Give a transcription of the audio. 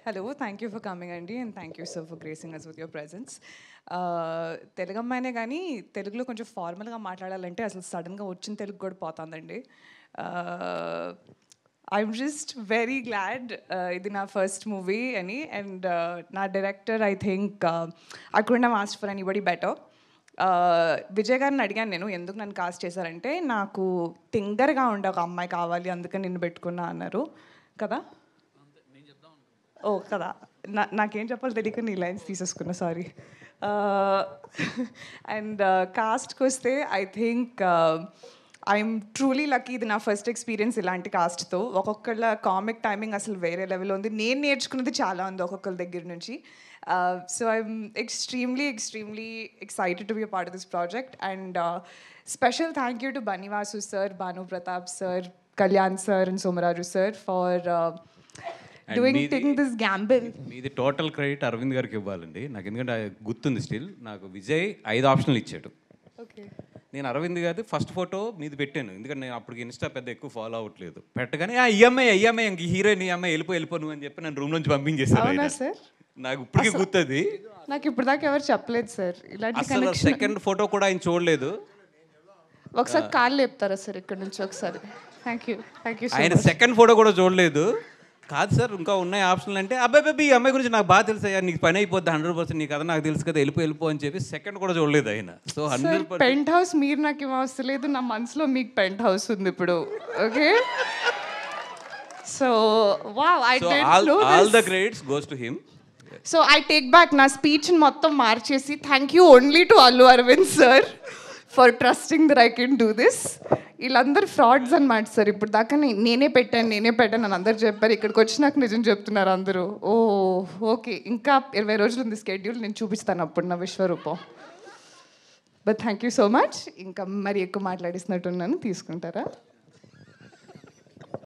Hello, thank you for coming, Andy, and thank you, sir, for gracing us with your presence. Telugu అమ్మాయినే కానీ తెలుగులో కొంచెం ఫార్మల్గా మాట్లాడాలంటే అసలు సడన్గా వచ్చిన తెలుగు కూడా పోతుందండి. ఐఎమ్ జస్ట్ వెరీ గ్లాడ్ ఇది నా ఫస్ట్ మూవీ అని. అండ్ నా director I think I couldn't have asked for anybody better. Vijay గారిని అడిగాను నేను ఎందుకు నన్ను కాస్ట్ చేశారంటే నాకు తింగర్గా ఉండే ఒక అమ్మాయి కావాలి అందుకని నిన్ను పెట్టుకున్నా అన్నారు కదా. ఓ కదా, నాకేం చెప్పాలి తెలియక నీ లైన్స్ తీసేసుకున్నా, సారీ. అండ్ కాస్ట్కి వస్తే I think I'm truly lucky. ఇది నా ఫస్ట్ ఎక్స్పీరియన్స్ ఇలాంటి కాస్ట్తో. ఒక్కొక్కళ్ళ కామిక్ టైమింగ్ అసలు వేరే లెవెల్లో ఉంది. నేను నేర్చుకున్నది చాలా ఉంది ఒక్కొక్కరి దగ్గర నుంచి. So I'm extremely excited to be a part of this project. And special thank you to Banivasu sir, Banu Pratap sir, Kalyan sir and Somaraju sir for taking this gamble. మీది టోటల్ క్రెడిట్ అరవింద్ గారికి ఇవ్వాలండి. నాకు ఎందుకంటే గుర్తుంది still. నాకు విజయ్ 5 ఆప్షన్లు ఇచ్చాడు. Okay, నేను అరవింద్ గారి ఫస్ట్ ఫోటో మీది పెట్టాను, ఎందుకంటే నేను అప్పటికి ఇన్స్టా పెద్ద ఎక్కువ ఫాలో అవ్వట్లేదు. పెట్టగానే ఈఎంఐ ఇంక హీరోయిన్ ఈఎంఐ వెళ్ళిపో నువ్వు అని చెప్పి నన్ను రూమ్ నుంచి పంపించేశాను. సార్ నాకు ఇప్పటికీ గుర్తుంది. నాకు ఇప్పుడు దాకా ఎవరు చెప్పలేదు సార్ ఇలాంటి. అసలు సెకండ్ ఫోటో కూడా ఆయన చూడలేదు. ఒకసారి కాళ్ళు లేపుతారా సార్ ఇక్కడ నుంచి ఒకసారి? Thank you. ఆయన సెకండ్ ఫోటో కూడా చూడలేదు. కాదు సార్ ఇంకా ఉన్నాయి ఆప్షన్లు అంటే, అబ్బాయి ఈ అమ్మాయి గురించి నాకు బాగా తెలుసు అయ్యా, నీకు పని అయిపోద్ది 100%, నీ కదా నాకు తెలుసు కదా, వెళ్ళిపో అని చెప్పి సెకండ్ కూడా చూడలేదు ఆయన. సో 100% పెంట్ హౌస్ మీరు నాకు ఏం అవసరం లేదు, నా మనసులో మీకు పెంట్ హౌస్ ఉంది ఇప్పుడు. Okay, so wow, I did no all the credits goes to him. So I take back నా స్పీచ్ మొత్తం మార్చేసి thank you only to Allu Aravind sir for trusting that I can do this. వీళ్ళందరూ frauds అనమాట సార్. ఇప్పుడు దాకా నేనే పెట్టాను అని అందరు చెప్పారు. ఇక్కడికి వచ్చి నాకు నిజం చెప్తున్నారు అందరూ. ఓ ఓకే, ఇంకా 20 రోజులు ఉంది స్కెడ్యూల్, నేను చూపిస్తాను అప్పుడు నా విశ్వరూపం. But thank you so much. ఇంకా మరి ఎక్కువ మాట్లాడిస్తున్నట్టున్నాను, తీసుకుంటారా?